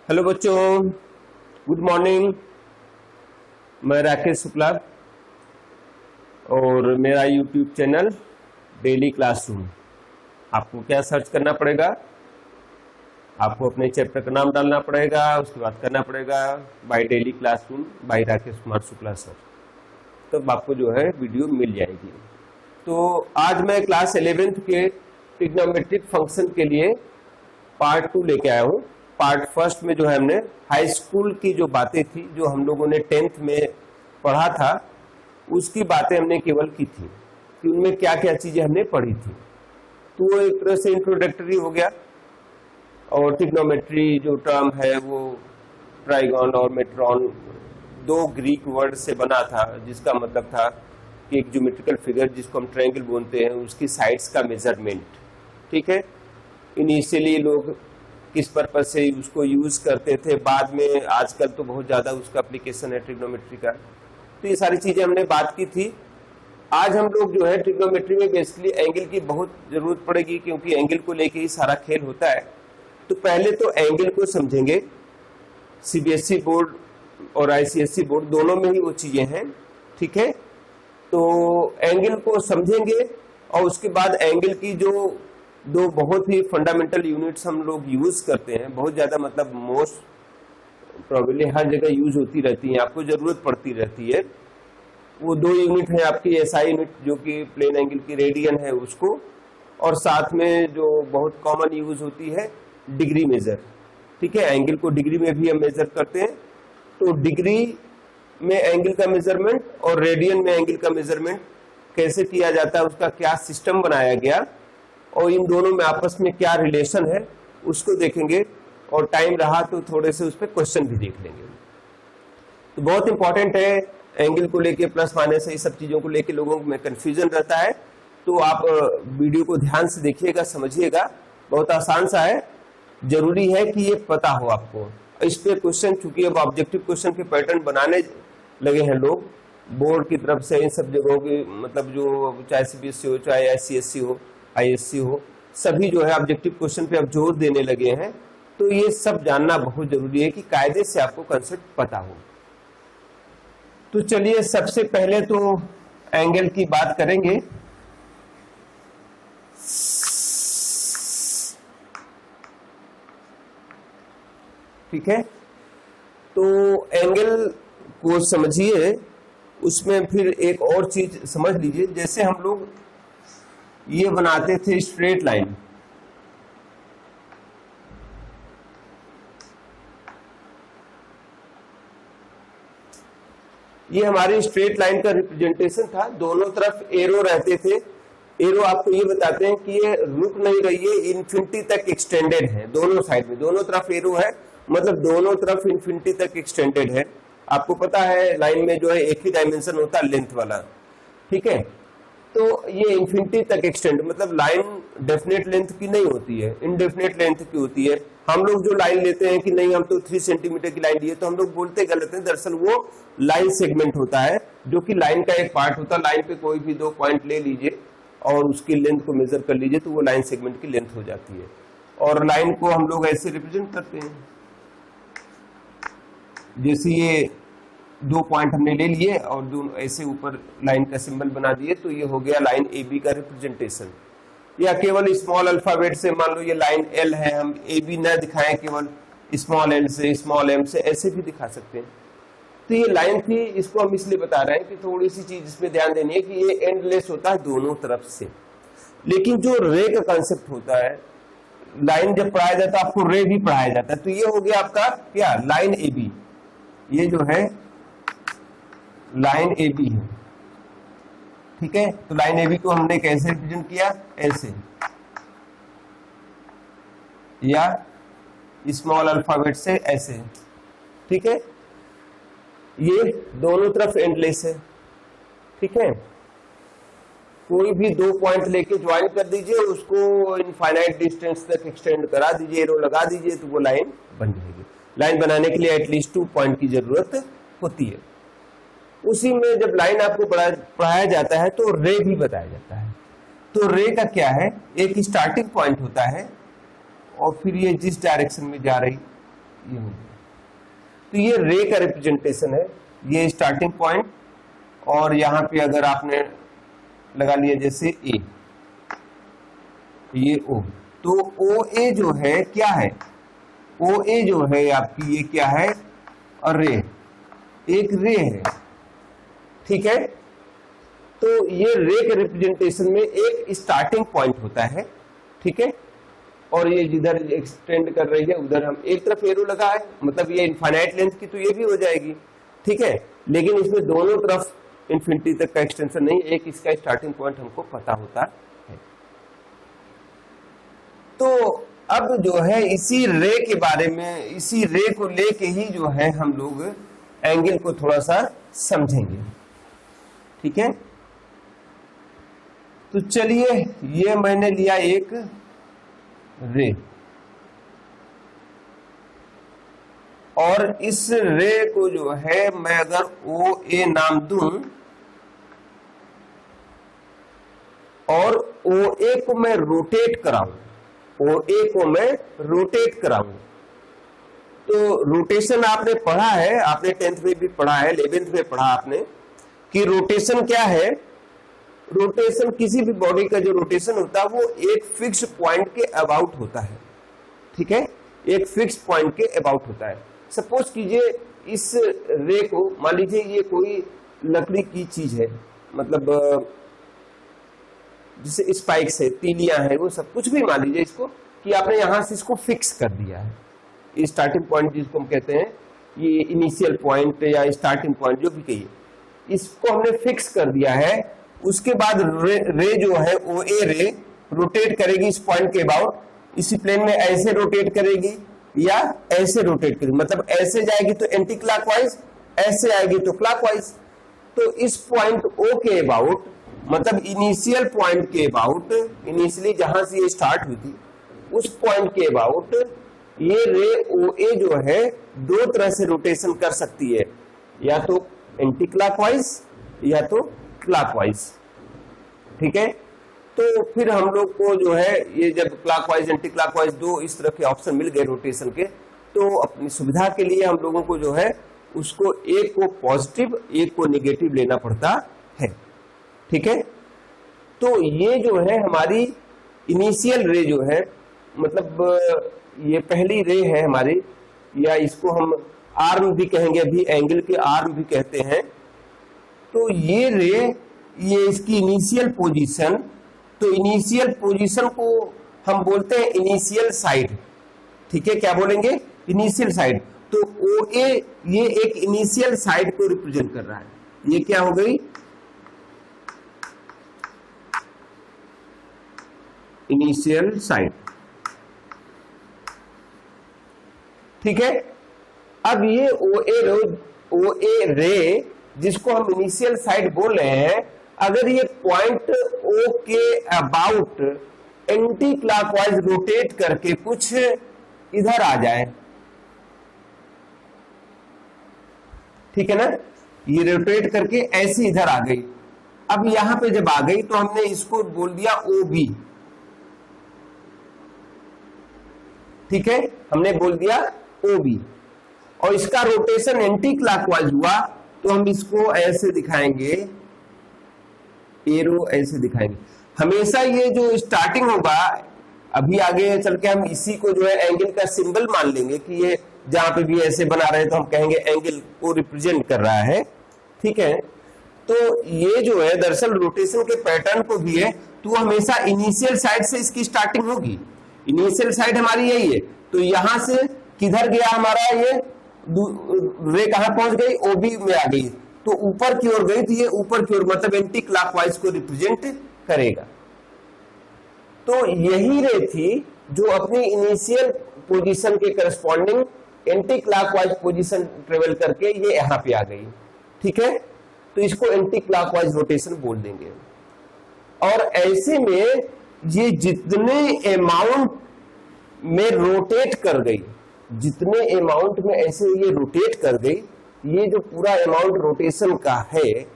Hello बच्चों, good morning. मैं राकेश शुक्ला और मेरा यूट्यूब चैनल डेली क्लासरूम। आपको क्या सर्च करना पड़ेगा? आपको अपने चैप्टर का नाम डालना पड़ेगा, उसके बाद करना पड़ेगा by daily classroom by Rakesh Kumar Shukla sir, तब आपको जो है वीडियो मिल जाएगी। तो आज मैं क्लास 11th के ट्रिग्नोमेट्रिक फंक्शन के लिए पार्ट 2 लेके आया हूँ। पार्ट फर्स्ट में जो है हमने हाई स्कूल की जो बातें थी, जो हम लोगों ने 10th में पढ़ा था, उसकी बातें हमने केवल की थी कि उनमें क्या क्या चीजें हमने पढ़ी थी। तो वो एक तरह से इंट्रोडक्टरी हो गया। और ट्रिग्नोमेट्री जो टर्म है वो ट्राइगन और मेट्रॉन दो ग्रीक वर्ड से बना था, जिसका मतलब था कि एक ज्योमेट्रिकल फिगर जिसको हम ट्रायंगल बोलते हैं, उसकी साइड्स का मेजरमेंट। ठीक है, इनिशियली लोग किस पर्पज से उसको यूज करते थे, बाद में आजकल तो बहुत ज्यादा उसका एप्लीकेशन है ट्रिग्नोमेट्री का। तो ये सारी चीजें हमने बात की थी। आज हम लोग जो है ट्रिग्नोमेट्री में बेसिकली एंगल की बहुत जरूरत पड़ेगी, क्योंकि एंगल को लेके ही सारा खेल होता है। तो पहले तो एंगल को समझेंगे। सीबीएसई बोर्ड और आईसीएसई बोर्ड दोनों में ही वो चीजें हैं। ठीक है, तो एंगल को समझेंगे और उसके बाद एंगल की जो दो बहुत ही फंडामेंटल यूनिट्स हम लोग यूज करते हैं, बहुत ज्यादा मतलब मोस्ट प्रोबेबली हर जगह यूज होती रहती है, आपको जरूरत पड़ती रहती है। वो दो यूनिट है आपकी एसआई यूनिट, जो कि प्लेन एंगल की रेडियन है उसको, और साथ में जो बहुत कॉमन यूज होती है डिग्री मेजर। ठीक है, एंगल को डिग्री में भी हम मेजर करते हैं। तो डिग्री में एंगल का मेजरमेंट और रेडियन में एंगल का मेजरमेंट कैसे किया जाता है, उसका क्या सिस्टम बनाया गया और इन दोनों में आपस में क्या रिलेशन है, उसको देखेंगे। और टाइम रहा तो थोड़े से उस पर क्वेश्चन भी देख लेंगे। तो बहुत इंपॉर्टेंट है एंगल को लेके, प्लस माइनस ये सब चीजों को लेके लोगों में कंफ्यूजन रहता है। तो आप वीडियो को ध्यान से देखिएगा, समझिएगा। बहुत आसान सा है, जरूरी है कि ये पता हो आपको। इस पे क्वेश्चन, चूंकि अब ऑब्जेक्टिव क्वेश्चन के पैटर्न बनाने लगे हैं लोग बोर्ड की तरफ से, इन सब जगहों की, मतलब जो चाहे सीबीएसई हो, चाहे आईसीएसई हो, आईएससी हो, सभी जो है ऑब्जेक्टिव क्वेश्चन पे अब जोर देने लगे हैं। तो ये सब जानना बहुत जरूरी है कि कायदे से आपको कंसेप्ट पता हो। तो चलिए सबसे पहले तो एंगल की बात करेंगे। ठीक है, तो एंगल को समझिए, उसमें फिर एक और चीज समझ लीजिए। जैसे हम लोग ये बनाते थे स्ट्रेट लाइन, ये हमारी स्ट्रेट लाइन का रिप्रेजेंटेशन था। दोनों तरफ एरो रहते थे। एरो आपको ये बताते हैं कि ये रुक नहीं रही है, इन्फिनिटी तक एक्सटेंडेड है। दोनों साइड में दोनों तरफ एरो है, मतलब दोनों तरफ इन्फिनिटी तक एक्सटेंडेड है। आपको पता है लाइन में जो है एक ही डायमेंशन होता है, लेंथ वाला। ठीक है, तो ये इन्फिनिटी तक एक्सटेंड, मतलब लाइन डेफिनेट लेंथ की नहीं होती है, इनडेफिनेट लेंथ की होती है। हम लोग जो लाइन लेते हैं कि नहीं हम तो 3 सेंटीमीटर की लाइन लिए, तो हम लोग बोलते गलत है। दरअसल वो लाइन सेगमेंट होता है, जो कि लाइन का एक पार्ट होता है। लाइन पे कोई भी 2 पॉइंट ले लीजिए और उसकी लेंथ को मेजर कर लीजिए, तो वो लाइन सेगमेंट की लेंथ हो जाती है। और लाइन को हम लोग ऐसे रिप्रेजेंट करते हैं, जैसे ये 2 पॉइंट हमने ले लिए और दोनों ऐसे ऊपर लाइन का सिंबल बना दिए, तो ये हो गया लाइन ए बी का रिप्रेजेंटेशन। या केवल स्मॉल अल्फाबेट से, मान लो ये लाइन एल है, हम ए बी न दिखाएं, केवल स्मॉल एल से, स्मॉल एम से, ऐसे भी दिखा सकते हैं। तो ये लाइन थी, इसको हम इसलिए बता रहे हैं कि थोड़ी सी चीज इसमें ध्यान देनी है कि ये एंडलेस होता है दोनों तरफ से। लेकिन जो रे का कंसेप्ट होता है, लाइन जब पढ़ाया जाता है आपको रे भी पढ़ाया जाता है। तो ये हो गया आपका क्या, लाइन ए बी। ये जो है लाइन ए बी है। ठीक है, तो लाइन ए बी को हमने कैसे रिप्रेजेंट किया, ऐसे, या स्मॉल अल्फाबेट से ऐसे। ठीक है, ये दोनों तरफ एंडलेस है। ठीक है, कोई भी 2 पॉइंट लेके ज्वाइन कर दीजिए, उसको इनफाइनाइट डिस्टेंस तक एक्सटेंड करा दीजिए, एरो लगा दीजिए, तो वो लाइन बन जाएगी। लाइन बनाने के लिए एटलीस्ट 2 पॉइंट की जरूरत होती है। उसी में जब लाइन आपको पढ़ाया जाता है तो रे भी बताया जाता है। तो रे का क्या है, एक स्टार्टिंग पॉइंट होता है और फिर ये जिस डायरेक्शन में जा रही ये हो गया। तो ये रे का रिप्रेजेंटेशन है, ये स्टार्टिंग पॉइंट, और यहां पे अगर आपने लगा लिया जैसे ए, ये ओ, तो ओ ए जो है क्या है, ओ ए जो है आपकी ये क्या है, और रे, एक रे है, ठीक है। तो ये रे के रिप्रेजेंटेशन में एक स्टार्टिंग पॉइंट होता है, ठीक है, और ये जिधर एक्सटेंड कर रही है उधर हम एक तरफ एरो लगा है, मतलब ये इनफाइनाइट लेंथ की तो ये भी हो जाएगी, ठीक है, लेकिन इसमें दोनों तरफ इन्फिनिटी तक का एक्सटेंशन नहीं, एक इसका स्टार्टिंग पॉइंट हमको पता होता है। तो अब जो है इसी रे के बारे में, इसी रे को लेके ही जो है हम लोग एंगल को थोड़ा सा समझेंगे, ठीक है। तो चलिए, ये मैंने लिया एक रे, और इस रे को जो है मैं अगर ओ ए नाम दूं, और ओ ए को मैं रोटेट कराऊं, ओ ए को मैं रोटेट कराऊं, तो रोटेशन आपने पढ़ा है, आपने 10th में भी पढ़ा है, 11th में पढ़ा आपने कि रोटेशन क्या है। रोटेशन, किसी भी बॉडी का जो रोटेशन होता है वो एक फिक्स पॉइंट के अबाउट होता है, ठीक है, एक फिक्स पॉइंट के अबाउट होता है। सपोज कीजिए इस रे को, मान लीजिए ये कोई लकड़ी की चीज है, मतलब जैसे स्पाइक्स है, तीलियां है, वो सब कुछ भी मान लीजिए इसको, कि आपने यहां से इसको फिक्स कर दिया है, स्टार्टिंग पॉइंट जिसको हम कहते हैं, ये इनिशियल पॉइंट या स्टार्टिंग पॉइंट जो भी कहिए, इसको हमने फिक्स कर दिया है। उसके बाद रे जो है ओ ए रे रोटेट करेगी इस पॉइंट के अबाउट, इसी प्लेन में ऐसे रोटेट करेगी या ऐसे रोटेट करेगी, मतलब ऐसे जाएगी तो एंटी क्लॉकवाइज, ऐसे आएगी तो क्लॉकवाइज। तो इस पॉइंट ओ के अबाउट, मतलब इनिशियल पॉइंट के अबाउट, इनिशियली जहां से ये स्टार्ट हुई थी उस पॉइंट के अबाउट ये रे ओ ए जो है दो तरह से रोटेशन कर सकती है, या तो एंटी क्लॉकवाइज या तो क्लॉकवाइज, ठीक है। तो फिर हम लोग को जो है ये जब क्लॉकवाइज एंटी क्लॉकवाइज दो इस तरह के ऑप्शन मिल गए रोटेशन के, तो अपनी सुविधा के लिए हम लोगों को जो है उसको एक को पॉजिटिव एक को नेगेटिव लेना पड़ता है, ठीक है। तो ये जो है हमारी इनिशियल रे जो है, मतलब ये पहली रे है हमारी, या इसको हम आर्म भी कहेंगे, अभी एंगल के आर्म भी कहते हैं। तो ये रे, ये इसकी इनिशियल पोजीशन, तो इनिशियल पोजीशन को हम बोलते हैं इनिशियल साइड, ठीक है, क्या बोलेंगे, इनिशियल साइड। तो ओ ए ये एक इनिशियल साइड को रिप्रेजेंट कर रहा है, ये क्या हो गई, इनिशियल साइड, ठीक है। अब ये ओ ए रे जिसको हम इनिशियल साइड बोल रहे हैं, अगर ये पॉइंट ओ के अबाउट एंटी क्लॉकवाइज रोटेट करके कुछ इधर आ जाए, ठीक है ना, ये रोटेट करके ऐसे इधर आ गई। अब यहां पे जब आ गई तो हमने इसको बोल दिया ओ बी, ठीक है, हमने बोल दिया ओ बी, और इसका रोटेशन एंटी क्लॉकवाइज हुआ तो हम इसको ऐसे दिखाएंगे, एरो ऐसे दिखाएंगे। हमेशा ये जो स्टार्टिंग होगा, अभी आगे चल के हम इसी को जो है एंगल का सिंबल मान लेंगे कि ये जहां पे भी ऐसे बना रहे तो हम कहेंगे एंगल को रिप्रेजेंट कर रहा है, ठीक है। तो ये जो है दरअसल रोटेशन के पैटर्न को भी है, तो हमेशा इनिशियल साइड से इसकी स्टार्टिंग होगी, इनिशियल साइड हमारी यही है। तो यहां से किधर गया हमारा ये रे, कहां पहुंच गई, ओबी में आ गई, तो ऊपर की ओर गई, तो ये ऊपर की ओर मतलब एंटी क्लॉकवाइज को रिप्रेजेंट करेगा। तो यही रे थी जो अपनी इनिशियल पोजीशन के corresponding anti clockwise position travel करके ये यहां पे आ गई, ठीक है। तो इसको एंटी क्लॉकवाइज रोटेशन बोल देंगे। और ऐसे में ये जितने अमाउंट में रोटेट कर गई, जितने अमाउंट में ऐसे ये रोटेट कर गई, ये जो पूरा अमाउंट रोटेशन का है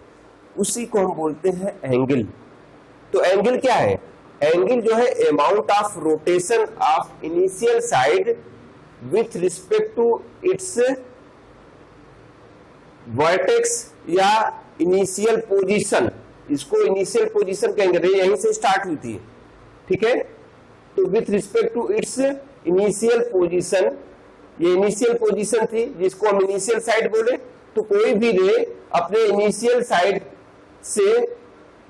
उसी को हम बोलते हैं एंगल। तो एंगल क्या है, एंगल जो है amount of rotation of initial side with respect to its vertex या इनिशियल पोजीशन, इसको इनिशियल पोजीशन कहेंगे, रे यहीं से स्टार्ट हुई थी, ठीक है। तो with respect to its initial position, ये इनिशियल पोजीशन थी जिसको हम इनिशियल साइड बोले। तो कोई भी रे अपने इनिशियल साइड से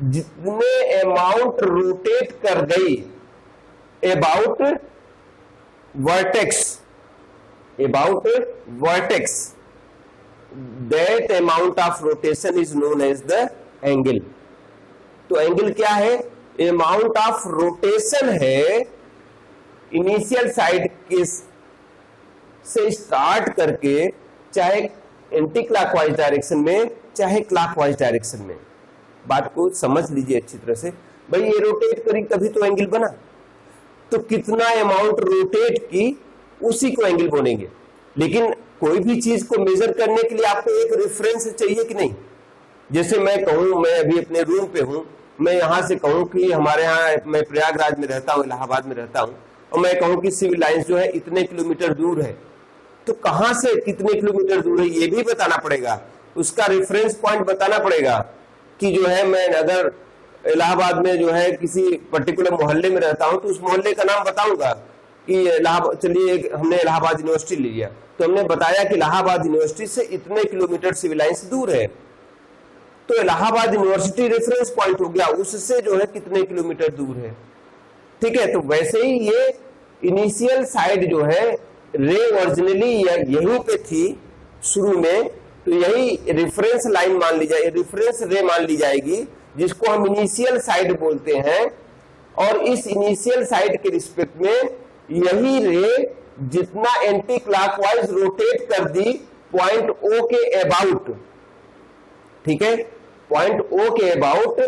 जितने अमाउंट रोटेट कर गई about vertex, that amount of rotation is known as the angle। तो एंगल क्या है? अमाउंट ऑफ रोटेशन है इनिशियल साइड के से स्टार्ट करके, चाहे एंटी क्लॉकवाइज डायरेक्शन में चाहे क्लॉकवाइज डायरेक्शन में। बात को समझ लीजिए अच्छी तरह से। भाई ये रोटेट करी तभी तो एंगल बना, तो कितना अमाउंट रोटेट की उसी को एंगल बोलेंगे। लेकिन कोई भी चीज को मेजर करने के लिए आपको एक रेफरेंस चाहिए कि नहीं। जैसे मैं कहूं, मैं अभी अपने रूम पे हूं, मैं यहां से कहूं कि हमारे यहाँ, मैं प्रयागराज में रहता हूं, इलाहाबाद में रहता हूं, और मैं कहूं कि सिविल लाइंस जो है इतने किलोमीटर दूर है, तो कहां से कितने किलोमीटर दूर है ये भी बताना पड़ेगा, उसका रेफरेंस पॉइंट बताना पड़ेगा। कि जो है मैं अगर इलाहाबाद में जो है किसी पर्टिकुलर मोहल्ले में रहता हूं तो उस मोहल्ले का नाम बताऊंगा कि इलाहाबाद, चलिए हमने इलाहाबाद यूनिवर्सिटी ले लिया, तो हमने बताया कि इलाहाबाद यूनिवर्सिटी से इतने किलोमीटर सिविल लाइंस दूर है, तो इलाहाबाद यूनिवर्सिटी रेफरेंस पॉइंट हो गया, उससे जो है कितने किलोमीटर दूर है, ठीक है। तो वैसे ही ये इनिशियल साइड जो है रे ओरिजिनली यहीं पे थी शुरू में, तो यही रेफरेंस लाइन मान ली जाए, रेफरेंस रे मान ली जाएगी, जिसको हम इनिशियल साइड बोलते हैं। और इस इनिशियल साइड के रिस्पेक्ट में यही रे जितना एंटी क्लॉकवाइज रोटेट कर दी पॉइंट ओ के अबाउट, ठीक है, पॉइंट ओ के अबाउट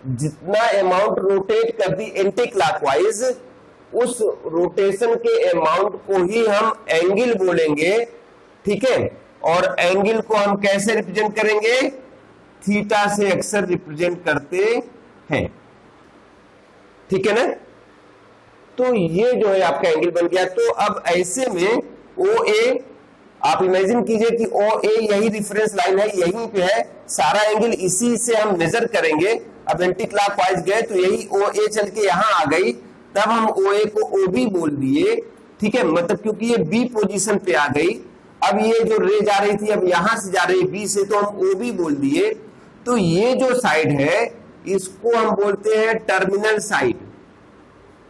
जितना अमाउंट रोटेट कर दी एंटी क्लॉकवाइज, उस रोटेशन के अमाउंट को ही हम एंगल बोलेंगे, ठीक है। और एंगल को हम कैसे रिप्रेजेंट करेंगे? थीटा से अक्सर रिप्रेजेंट करते हैं, ठीक है ना। तो ये जो है आपका एंगल बन गया। तो अब ऐसे में ओ ए, आप इमेजिन कीजिए कि ओ ए यही रेफरेंस लाइन है, यहीं पे है, सारा एंगल इसी से हम मेजर करेंगे। अब एंटी क्लॉकवाइज गए तो यही ओ ए चल के यहां आ गई, तब हम ओ ए को ओ बी बोल दिए, ठीक है, मतलब क्योंकि ये बी पोजीशन पे आ गई। अब ये जो रे जा रही थी अब यहां से जा रही बी से, तो हम ओ बी बोल दिए। तो ये जो साइड है इसको हम बोलते हैं टर्मिनल साइड।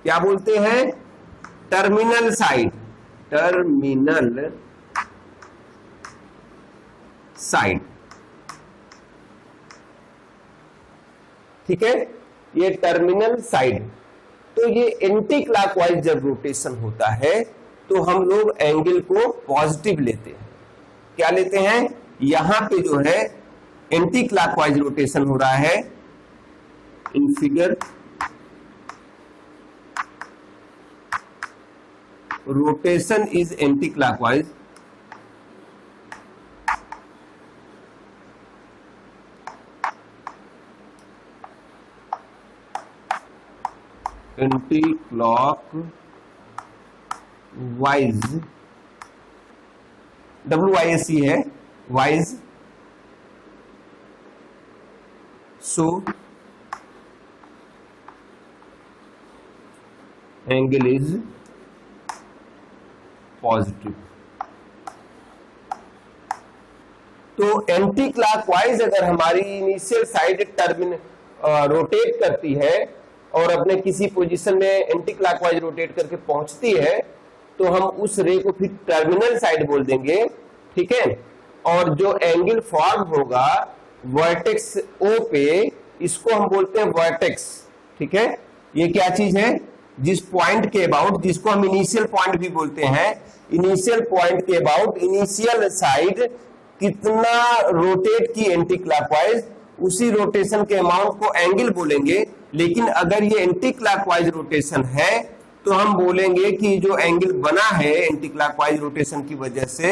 क्या बोलते हैं? टर्मिनल साइड, टर्मिनल साइड, ठीक है, ये टर्मिनल साइड। तो ये एंटी क्लॉकवाइज जब रोटेशन होता है तो हम लोग एंगल को पॉजिटिव लेते हैं। क्या लेते हैं? यहां पे जो है एंटी क्लॉकवाइज रोटेशन हो रहा है, in figure rotation is anti clockwise, anti clock wise, WISE है wise, so angle is positive. तो एंटी क्लॉकवाइज अगर हमारी इनिशियल साइड रोटेट करती है और अपने किसी पोजीशन में एंटी क्लॉकवाइज रोटेट करके पहुंचती है, तो हम उस रे को फिर टर्मिनल साइड बोल देंगे, ठीक है। और जो एंगल फॉर्म होगा वर्टेक्स ओ पे, इसको हम बोलते हैं वर्टेक्स, ठीक है। ये क्या चीज है? जिस पॉइंट के अबाउट, जिसको हम इनिशियल पॉइंट भी बोलते हैं, इनिशियल पॉइंट के अबाउट इनिशियल साइड कितना रोटेट की एंटी क्लॉकवाइज, उसी रोटेशन के अमाउंट को एंगल बोलेंगे। लेकिन अगर ये एंटी क्लॉकवाइज रोटेशन है तो हम बोलेंगे कि जो एंगल बना है एंटी क्लॉकवाइज रोटेशन की वजह से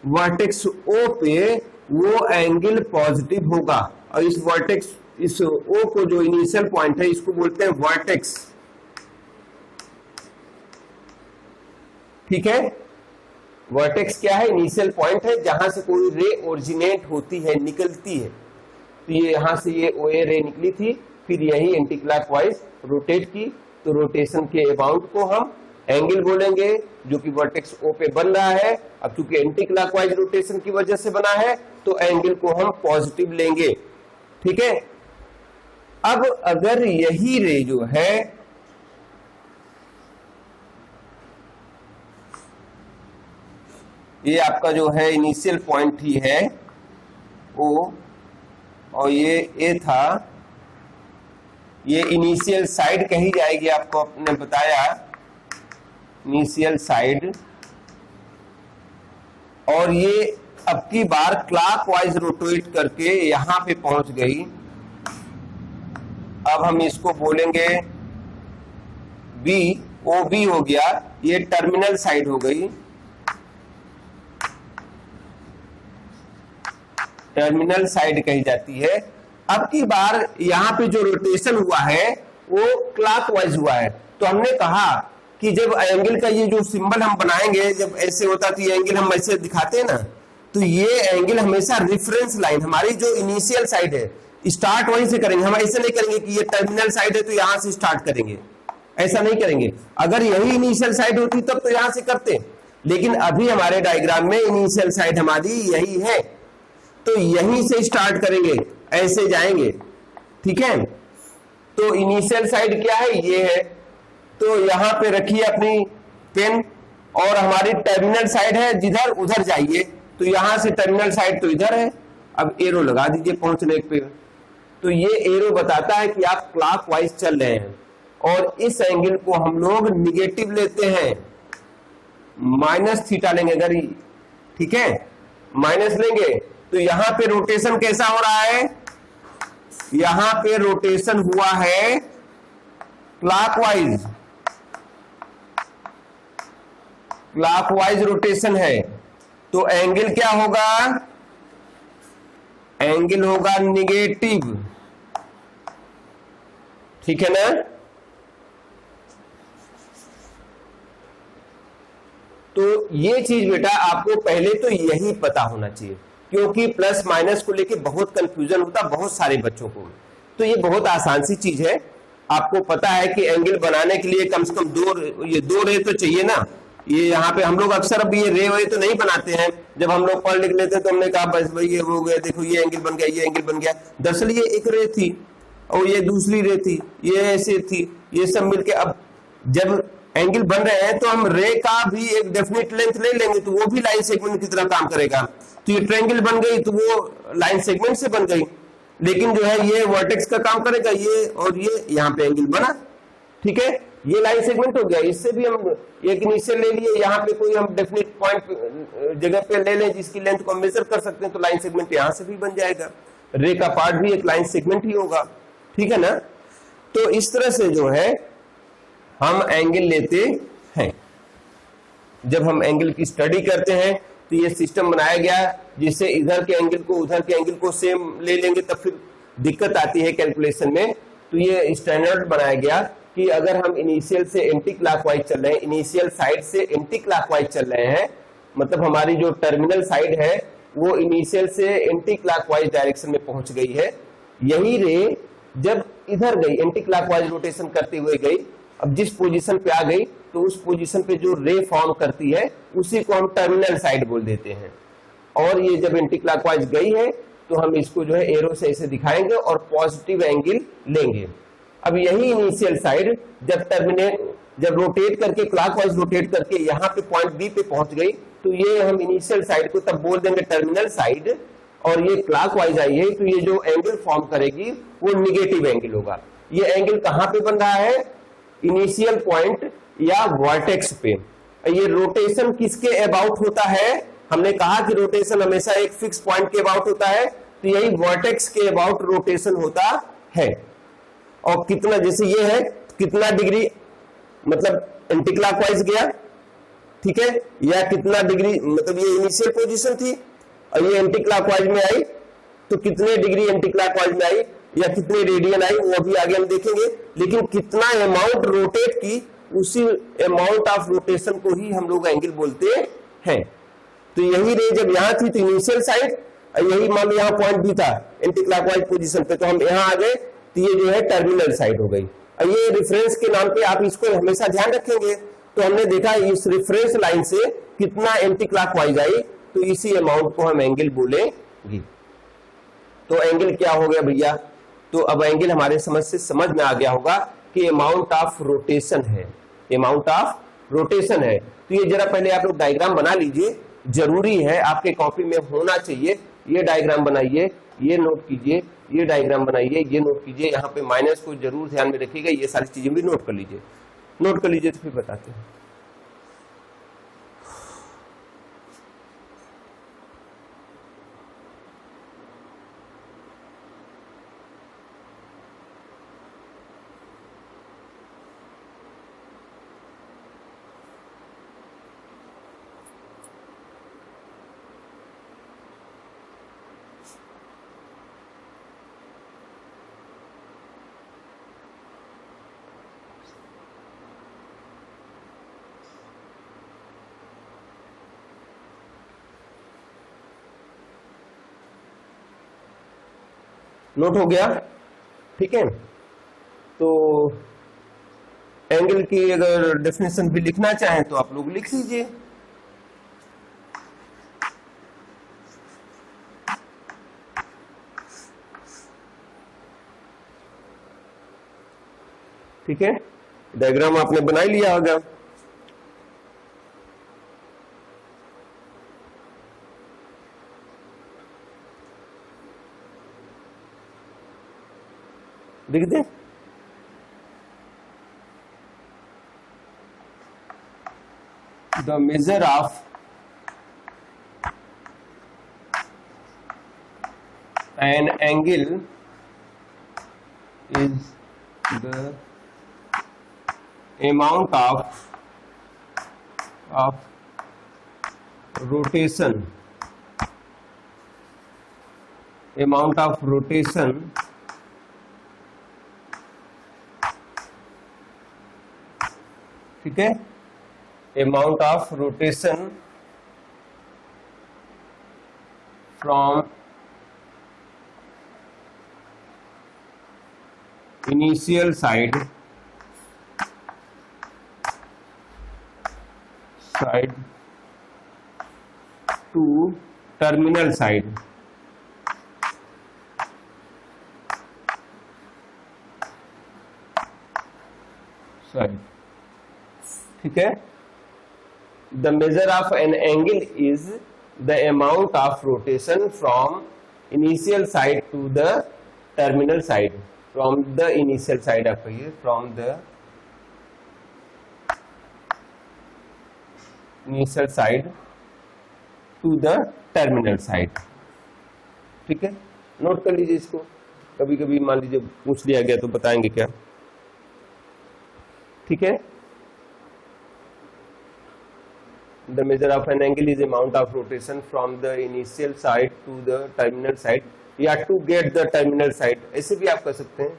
वर्टेक्स ओ पे, वो एंगल पॉजिटिव होगा। और इस वर्टेक्स, इस ओ को जो इनिशियल पॉइंट है, इसको बोलते हैं वर्टेक्स, ठीक है। वर्टेक्स क्या है? इनिशियल पॉइंट है जहां से कोई रे ओरिजिनेट होती है, निकलती है। तो ये यहां से ये ओ ए रे निकली थी, फिर यही एंटी क्लॉकवाइज रोटेट की, तो रोटेशन के अमाउंट को हम एंगल बोलेंगे, जो कि वर्टेक्स ओ पे बन रहा है। अब क्योंकि एंटी क्लॉकवाइज रोटेशन की वजह से बना है तो एंगल को हम पॉजिटिव लेंगे, ठीक है। अब अगर यही रे जो है ये आपका जो है इनिशियल पॉइंट ही है ओ, और ये ए था, ये इनिशियल साइड कही जाएगी, आपको आपने बताया इनिशियल साइड, और ये अब की बार क्लॉकवाइज रोटेट करके यहां पे पहुंच गई। अब हम इसको बोलेंगे बी, ओ बी हो गया, ये टर्मिनल साइड हो गई, टर्मिनल साइड कही जाती है। अब की बार यहां पे जो रोटेशन हुआ है वो क्लॉकवाइज हुआ है। तो हमने कहा कि जब एंगल का ये जो सिंबल हम बनाएंगे, जब ऐसे होता तो ये एंगल हम ऐसे दिखाते हैं ना, तो ये एंगल हमेशा रेफरेंस लाइन, हमारी जो इनिशियल साइड है, स्टार्ट वहीं से करेंगे। हम ऐसे नहीं करेंगे कि ये टर्मिनल साइड है तो यहां से स्टार्ट करेंगे, ऐसा नहीं करेंगे। अगर यही इनिशियल साइड होती तब तो यहां से करते, लेकिन अभी हमारे डायग्राम में इनिशियल साइड हमारी यही है, तो यहीं से स्टार्ट करेंगे, ऐसे जाएंगे, ठीक है। तो इनिशियल साइड क्या है? ये है। तो यहां पे रखिए अपनी पेन, और हमारी टर्मिनल साइड है जिधर, उधर जाइए। तो यहां से टर्मिनल साइड तो इधर है, अब एरो लगा दीजिए पहुंचने पे। तो ये एरो बताता है कि आप क्लॉकवाइज चल रहे हैं, और इस एंगल को हम लोग निगेटिव लेते हैं, माइनस थीटा लेंगे अगर, ठीक है, माइनस लेंगे। तो यहां पे रोटेशन कैसा हो रहा है? यहां पे रोटेशन हुआ है क्लॉकवाइज, क्लॉकवाइज रोटेशन है। तो एंगल क्या होगा? एंगल होगा निगेटिव, ठीक है ना। तो ये चीज बेटा आपको पहले तो यही पता होना चाहिए, क्योंकि प्लस माइनस को लेके बहुत कंफ्यूजन होता बहुत सारे बच्चों को। तो ये बहुत आसान सी चीज है, आपको पता है कि एंगल बनाने के लिए कम से कम दो रे तो चाहिए ना। ये यहाँ पे हम लोग अक्सर अब ये रे वे तो नहीं बनाते हैं, जब हम लोग पढ़ लिख लेते हैं तो हमने कहा बस भाई ये हो गया, देखो ये एंगल बन गया, ये एंगल बन गया। दरअसल ये एक रे थी और ये दूसरी रे थी, ये ऐसे थी, ये सब मिलके अब जब एंगल बन रहे हैं तो हम रे का भी एक डेफिनेट लेंथ ले लेंगे, तो वो भी लाइन सेगमेंट की तरह काम करेगा। तो ये ट्रायंगल बन गई तो वो लाइन सेगमेंट से बन गई, लेकिन जो है ये वर्टेक्स का काम करेगा, ये और ये यहाँ पे एंगल बना, ठीक है। ये लाइन सेगमेंट हो गया। इससे भी हम एक इनिशियल ले लिए, यहाँ पे कोई हम डेफिनेट पॉइंट जगह पे ले लें जिसकी लेंथ को हम मेजर कर सकते हैं, तो लाइन सेगमेंट यहाँ से भी बन जाएगा। रे का पार्ट भी एक लाइन सेगमेंट ही होगा, ठीक है ना। तो इस तरह से जो है हम एंगल लेते हैं। जब हम एंगल की स्टडी करते हैं तो ये सिस्टम बनाया गया जिससे इधर के एंगल को उधर के एंगल को सेम ले लेंगे, तब फिर दिक्कत आती है कैलकुलेशन में। तो ये स्टैंडर्ड बनाया गया कि अगर हम इनिशियल से एंटी क्लॉकवाइज चल रहे हैं, इनिशियल साइड से एंटी क्लॉकवाइज चल रहे हैं, मतलब हमारी जो टर्मिनल साइड है वो इनिशियल से एंटी क्लॉकवाइज डायरेक्शन में पहुंच गई है। यही रे जब इधर गई, एंटी क्लॉकवाइज रोटेशन करते हुए गई, अब जिस पोजीशन पे आ गई तो उस पोजीशन पे जो रे फॉर्म करती है उसी को हम टर्मिनल साइड बोल देते हैं। और ये जब एंटी क्लॉकवाइज गई है तो हम इसको जो है एरो से ऐसे दिखाएंगे और पॉजिटिव एंगल लेंगे। अब यही इनिशियल साइड जब रोटेट करके क्लॉकवाइज रोटेट करके यहाँ पे पॉइंट बी पे पहुंच गई, तो ये हम इनिशियल साइड को तब बोल देंगे टर्मिनल साइड, और ये क्लॉकवाइज आई है तो ये जो एंगल फॉर्म करेगी वो निगेटिव एंगल होगा। ये एंगल कहां पे बन रहा है? इनिशियल पॉइंट या वर्टेक्स पे। ये रोटेशन किसके अबाउट होता है? हमने कहा कि रोटेशन हमेशा एक फिक्स पॉइंट के अबाउट होता है, तो यही वर्टेक्स के अबाउट रोटेशन होता है। और कितना, जैसे ये है कितना डिग्री, मतलब एंटी क्लॉकवाइज गया, ठीक है, या कितना डिग्री, मतलब ये इनिशियल पोजीशन थी और ये एंटी क्लॉकवाइज में आई, तो कितने डिग्री एंटी क्लॉकवाइज में आई या कितने रेडियन आई वो अभी आगे हम देखेंगे। लेकिन कितना अमाउंट रोटेट की, उसी अमाउंट ऑफ रोटेशन को ही हम लोग एंगल बोलते हैं। तो यही रे जब यहाँ थी तो इनिशियल साइड, यही मान लो यहाँ पॉइंट भी था एंटी क्लॉकवाइज पोजीशन पे, तो हम यहाँ आ गए तो ये जो है टर्मिनल साइड हो गई। और ये रेफरेंस के नाम पे आप इसको हमेशा ध्यान रखेंगे। तो हमने देखा इस रेफरेंस लाइन से कितना एंटी क्लॉकवाइज आई, तो इसी अमाउंट को हम एंगल बोलेंगे। तो एंगल क्या हो गया भैया, तो अब एंगल हमारे समझ में आ गया होगा कि अमाउंट ऑफ रोटेशन है, अमाउंट ऑफ रोटेशन है। तो ये जरा पहले आप लोग डायग्राम बना लीजिए, जरूरी है आपके कॉपी में होना चाहिए। ये डायग्राम बनाइए, ये नोट कीजिए, ये डायग्राम बनाइए, ये नोट कीजिए। यहाँ पे माइनस को जरूर ध्यान में रखिएगा, ये सारी चीजें भी नोट कर लीजिए, नोट कर लीजिए तो फिर बताते हैं। नोट हो गया, ठीक है। तो एंगल की अगर डेफिनेशन भी लिखना चाहें तो आप लोग लिख लीजिए। ठीक है, डायग्राम आपने बना ही लिया होगा। लिख दे, the measure of an angle is the amount of rotation, amount of rotation ठीक है, amount of rotation from initial side to terminal side, ठीक है। The measure of an angle is the amount of rotation from initial side to the terminal side, from the initial side आप कहिए, from the initial side to the terminal side, ठीक है। Note कर लीजिए इसको, कभी कभी मान लीजिए पूछ लिया गया तो बताएंगे क्या, ठीक है। The measure of an angle is amount of rotation from the initial side to the terminal side, या to get the terminal side, ऐसे भी आप कर सकते हैं।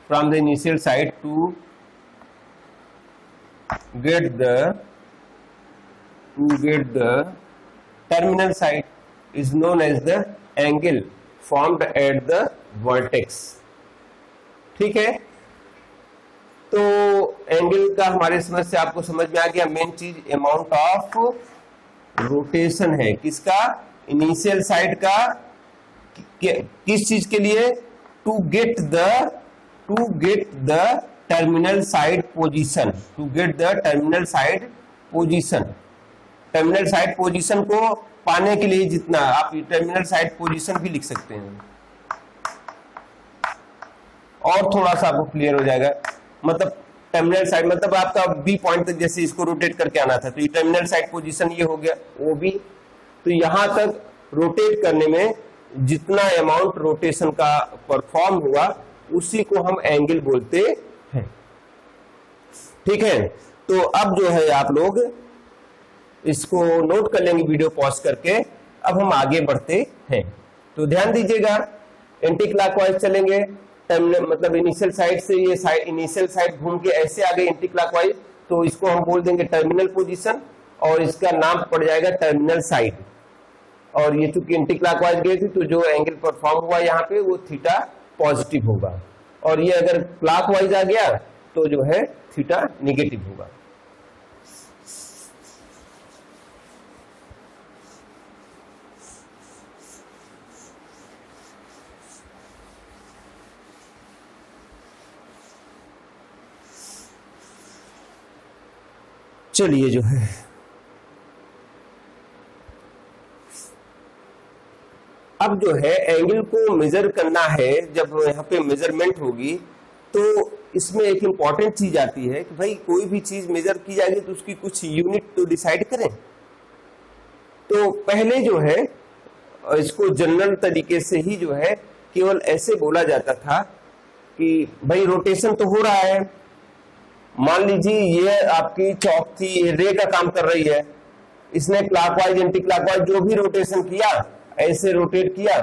From the initial side to get the terminal side is known as the angle formed at the vertex, ठीक है। तो एंगल का हमारे समझ से आपको समझ में आ गया, मेन चीज अमाउंट ऑफ रोटेशन है, किसका, इनिशियल साइड का, किस चीज के लिए, to get the terminal side position, to get the terminal side position, terminal side position को पाने के लिए जितना आप टर्मिनल साइड पोजीशन भी लिख सकते हैं, और थोड़ा सा आपको क्लियर हो जाएगा। मतलब टर्मिनल साइड मतलब आपका बी पॉइंट तक जैसे इसको रोटेट करके आना था, तो ये टर्मिनल साइड पोजीशन ये हो गया, वो भी। तो यहां तक रोटेट करने में जितना अमाउंट रोटेशन का परफॉर्म हुआ उसी को हम एंगल बोलते हैं, ठीक है। तो अब जो है आप लोग इसको नोट कर लेंगे वीडियो पॉज करके। अब हम आगे बढ़ते हैं, तो ध्यान दीजिएगा, एंटी क्लॉकवाइज चलेंगे, मतलब इनिशियल साइड से ये साइड, इनिशियल साइड घूम के ऐसे आ गए एंटी क्लॉकवाइज, तो इसको हम बोल देंगे टर्मिनल पोजीशन। और इसका नाम पड़ जाएगा टर्मिनल साइड। और ये चूंकि एंटी क्लॉकवाइज गई थी तो जो एंगल परफॉर्म हुआ यहाँ पे वो थीटा पॉजिटिव होगा, और ये अगर क्लॉकवाइज आ गया तो जो है थीटा निगेटिव होगा। चलिए जो है अब जो है एंगल को मेजर करना है, जब यहाँ पे मेजरमेंट होगी तो इसमें एक इंपॉर्टेंट चीज आती है कि भाई कोई भी चीज मेजर की जाएगी तो उसकी कुछ यूनिट तो डिसाइड करें। तो पहले जो है इसको जनरल तरीके से ही जो है केवल ऐसे बोला जाता था कि भाई रोटेशन तो हो रहा है, मान लीजिए ये आपकी चौक थी, ये रे का काम कर रही है, इसने क्लॉकवाइज एंटी क्लॉकवाइज जो भी रोटेशन किया ऐसे रोटेट किया,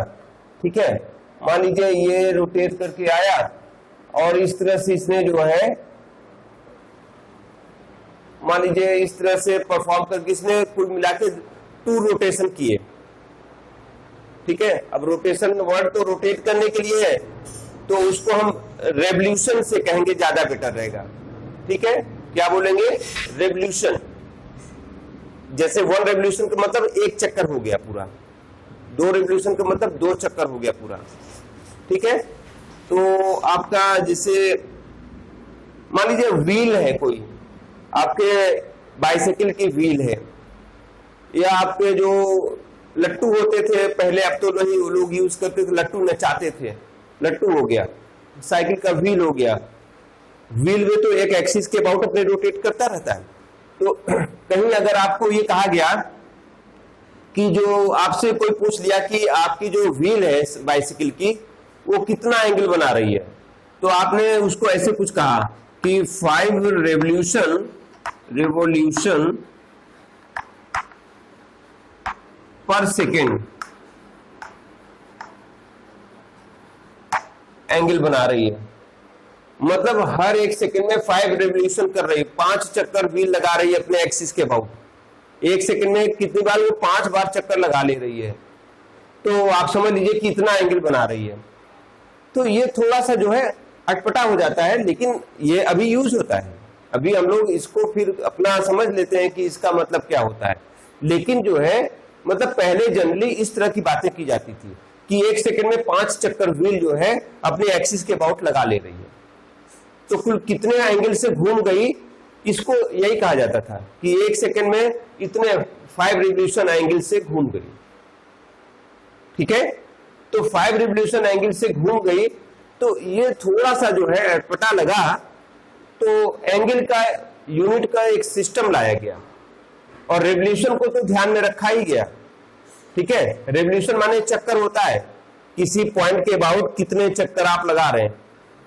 ठीक है। मान लीजिए ये रोटेट करके आया और इस तरह से इसने जो है मान लीजिए इस तरह से परफॉर्म करके इसने कुल मिला के 2 रोटेशन किए, ठीक है। अब रोटेशन वर्ड तो रोटेट करने के लिए है तो उसको हम रेवोल्यूशन से कहेंगे, ज्यादा बेटर रहेगा, ठीक है। क्या बोलेंगे? रेवोल्यूशन। जैसे 1 रेवोल्यूशन का मतलब 1 चक्कर हो गया पूरा, 2 रेवोल्यूशन का मतलब 2 चक्कर हो गया पूरा, ठीक है। तो आपका जैसे मान लीजिए व्हील है, कोई आपके बाइसाइकिल की व्हील है, या आपके जो लट्टू होते थे पहले, अब तो नहीं वो लोग यूज करते थे, लट्टू नचाते थे, लट्टू हो गया, साइकिल का व्हील हो गया। व्हील में तो एक एक्सिस के अबाउट अपने रोटेट करता रहता है। तो कहीं अगर आपको ये कहा गया कि जो आपसे कोई पूछ लिया कि आपकी जो व्हील है बाइसिकल की वो कितना एंगल बना रही है, तो आपने उसको ऐसे कुछ कहा कि 5 रेवोल्यूशन पर सेकेंड एंगल बना रही है। मतलब हर 1 सेकंड में 5 रेवोल्यूशन कर रही है, 5 चक्कर व्हील लगा रही है अपने एक्सिस के अबाउट। 1 सेकंड में कितनी बार? वो 5 बार चक्कर लगा ले रही है। तो आप समझ लीजिए कितना एंगल बना रही है। तो ये थोड़ा सा जो है अटपटा हो जाता है, लेकिन ये अभी यूज होता है, अभी हम लोग इसको फिर अपना समझ लेते हैं कि इसका मतलब क्या होता है। लेकिन जो है मतलब पहले जनरली इस तरह की बातें की जाती थी कि 1 सेकंड में 5 चक्कर व्हील जो है अपने एक्सिस के अबाउट लगा ले रही है, तो कुल कितने एंगल से घूम गई, इसको यही कहा जाता था कि 1 सेकंड में इतने 5 रिवोल्यूशन एंगल से घूम गई, ठीक है। तो 5 रिवोल्यूशन एंगल से घूम गई, तो ये थोड़ा सा जो है पता लगा, तो एंगल का यूनिट का एक सिस्टम लाया गया और रेवोल्यूशन को तो ध्यान में रखा ही गया, ठीक है। रेवोल्यूशन माने चक्कर होता है, किसी पॉइंट के अबाउट कितने चक्कर आप लगा रहे हैं।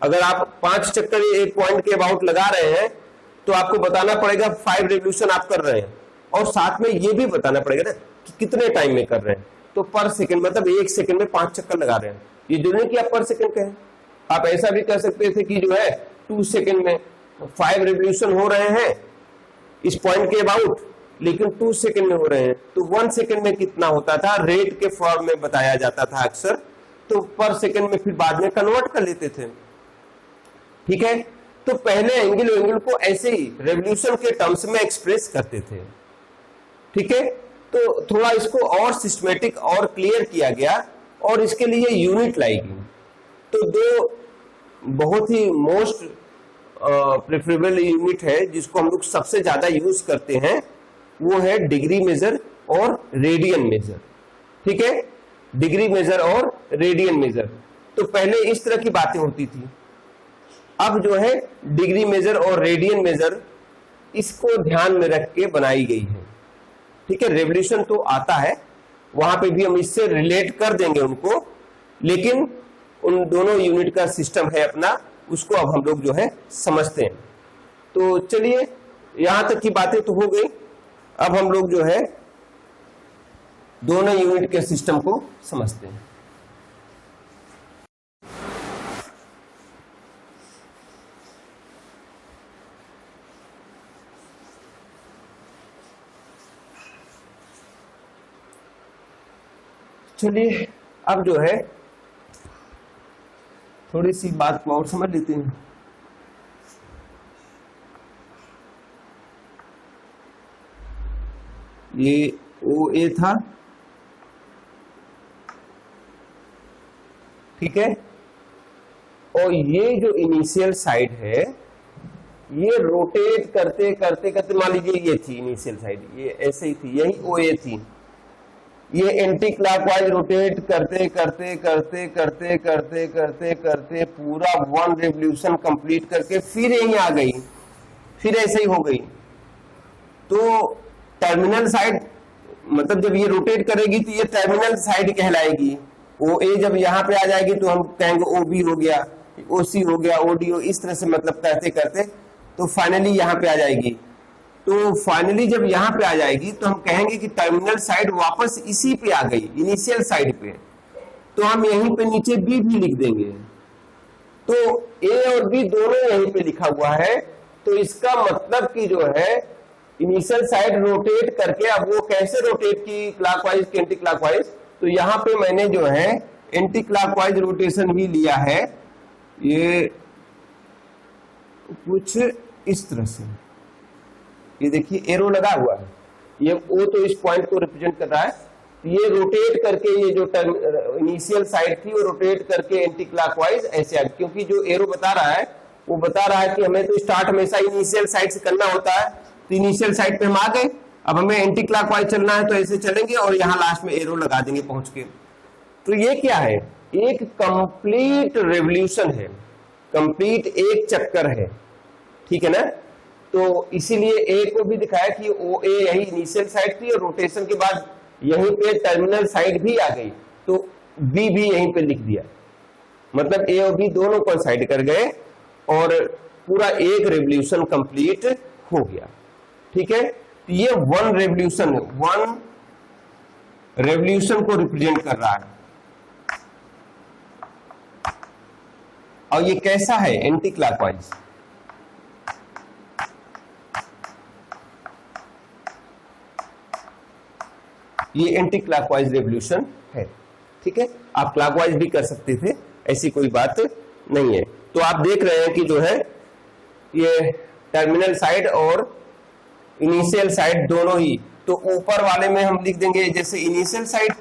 अगर आप 5 चक्कर एक पॉइंट के अबाउट लगा रहे हैं तो आपको बताना पड़ेगा 5 रेवोल्यूशन आप कर रहे हैं, और साथ में ये भी बताना पड़ेगा ना कि कितने टाइम में कर रहे हैं। तो पर सेकंड मतलब 1 सेकंड में 5 चक्कर लगा रहे हैं। ये जरूरी कि आप पर सेकंड कहें, आप ऐसा भी कह सकते थे कि जो है 2 सेकंड में 5 रेवोल्यूशन हो रहे हैं इस पॉइंट के अबाउट, लेकिन 2 सेकंड में हो रहे हैं। तो 1 सेकंड में कितना होता था, रेट के फॉर्म में बताया जाता था अक्सर, तो पर सेकंड में फिर बाद में कन्वर्ट कर लेते थे, ठीक है। तो पहले एंगल को ऐसे ही रेवोल्यूशन के टर्म्स में एक्सप्रेस करते थे, ठीक है। तो थोड़ा इसको और सिस्टमेटिक और क्लियर किया गया और इसके लिए यूनिट लाई गई। तो 2 बहुत ही मोस्ट प्रेफरेबल यूनिट है जिसको हम लोग सबसे ज्यादा यूज करते हैं, वो है डिग्री मेजर और रेडियन मेजर, ठीक है। डिग्री मेजर और रेडियन मेजर। तो पहले इस तरह की बातें होती थी, अब जो है डिग्री मेजर और रेडियन मेजर इसको ध्यान में रख के बनाई गई है, ठीक है। रेवोल्यूशन तो आता है, वहां पे भी हम इससे रिलेट कर देंगे उनको, लेकिन उन दोनों यूनिट का सिस्टम है अपना, उसको अब हम लोग जो है समझते हैं। तो चलिए यहां तक की बातें तो हो गई, अब हम लोग जो है दोनों यूनिट के सिस्टम को समझते हैं। चलिए अब जो है थोड़ी सी बात को और समझ लेते हैं। ये OA था, ठीक है, और ये जो इनिशियल साइड है ये रोटेट करते करते करते, मान लीजिए ये थी इनिशियल साइड, ये ऐसे ही थी, यही OA थी, ये एंटी क्लॉकवाइज रोटेट करते करते करते करते करते करते करते पूरा 1 रेवोल्यूशन कंप्लीट करके फिर यहीं आ गई, फिर ऐसे ही हो गई। तो टर्मिनल साइड, मतलब जब ये रोटेट करेगी तो ये टर्मिनल साइड कहलाएगी। OA जब यहाँ पे आ जाएगी तो हम कहेंगे OB हो गया, OC हो गया, OD, इस तरह से मतलब करते करते तो फाइनली यहाँ पे आ जाएगी। तो फाइनली जब यहाँ पे आ जाएगी तो हम कहेंगे कि टर्मिनल साइड वापस इसी पे आ गई, इनिशियल साइड पे। तो हम यहीं पे नीचे B भी लिख देंगे। तो A और B दोनों यहीं पे लिखा हुआ है, तो इसका मतलब कि जो है इनिशियल साइड रोटेट करके, अब वो कैसे रोटेट की, क्लॉकवाइज की एंटी क्लॉकवाइज, तो यहाँ पे मैंने जो है एंटी क्लॉकवाइज रोटेशन भी लिया है, ये कुछ इस तरह से, ये देखिए एरो लगा हुआ है, ये O तो इस पॉइंट को रिप्रेजेंट कर रहा है, ये रोटेट करके, ये जो इनिशियल साइड थी वो रोटेट करके एंटी क्लॉकवाइज ऐसे आ, क्योंकि जो एरो बता रहा है वो बता रहा है कि हमें तो स्टार्ट हमेशा इनिशियल साइड से करना होता है। तो इनिशियल साइड पे हम आ गए, अब हमें एंटी क्लॉकवाइज चलना है तो ऐसे चलेंगे और यहाँ लास्ट में एरो लगा देंगे पहुंच के। तो ये क्या है, एक कंप्लीट रेवोल्यूशन है, कंप्लीट एक चक्कर है, ठीक है ना। तो इसीलिए A को भी दिखाया कि OA यही इनिशियल साइड थी और रोटेशन के बाद यहीं पे टर्मिनल साइड भी आ गई, तो B भी यहीं पे लिख दिया, मतलब A और B दोनों कोइंसाइड कर गए और पूरा एक रेवोल्यूशन कंप्लीट हो गया, ठीक है। तो ये 1 रेवोल्यूशन है, 1 रेवोल्यूशन को रिप्रेजेंट कर रहा है। और ये कैसा है, एंटी क्लॉकवाइज। ये एंटी क्लॉकवाइज रेवोल्यूशन है, ठीक है। आप क्लॉकवाइज भी कर सकते थे, ऐसी कोई बात नहीं है। तो आप देख रहे हैं कि जो है ये टर्मिनल साइड और इनिशियल साइड दोनों ही, तो ऊपर वाले में हम लिख देंगे जैसे इनिशियल साइड,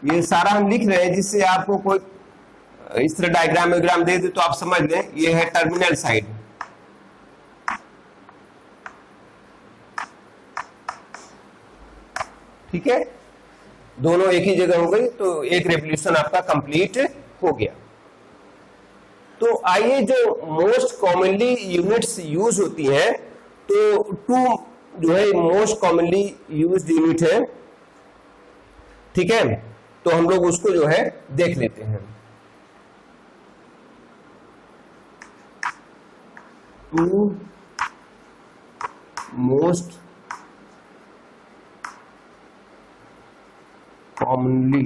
ये सारा हम लिख रहे हैं जिससे आपको कोई इस तरह डायग्राम वायग्राम दे दे तो आप समझ लें ये है टर्मिनल साइड, ठीक है। दोनों एक ही जगह हो गई तो एक रेवोल्यूशन आपका कंप्लीट हो गया। तो आइए, जो मोस्ट कॉमनली यूनिट्स यूज होती हैं, तो 2 जो है मोस्ट कॉमनली यूज्ड यूनिट है, ठीक है। तो हम लोग उसको जो है देख लेते हैं। 2 मोस्ट commonly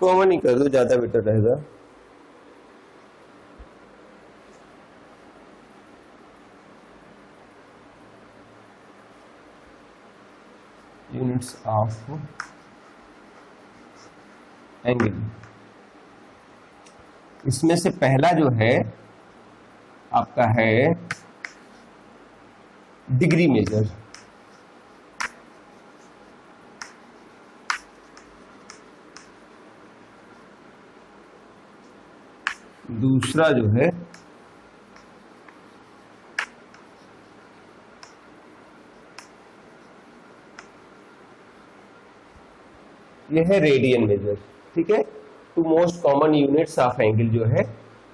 कॉमन ही कर दो, ज्यादा बेटर रहेगा। यूनिट्स ऑफ एंगल, इसमें से पहला जो है आपका है डिग्री मेजर, दूसरा जो है यह है रेडियन मेजर, ठीक है। 2 most common units of angle जो है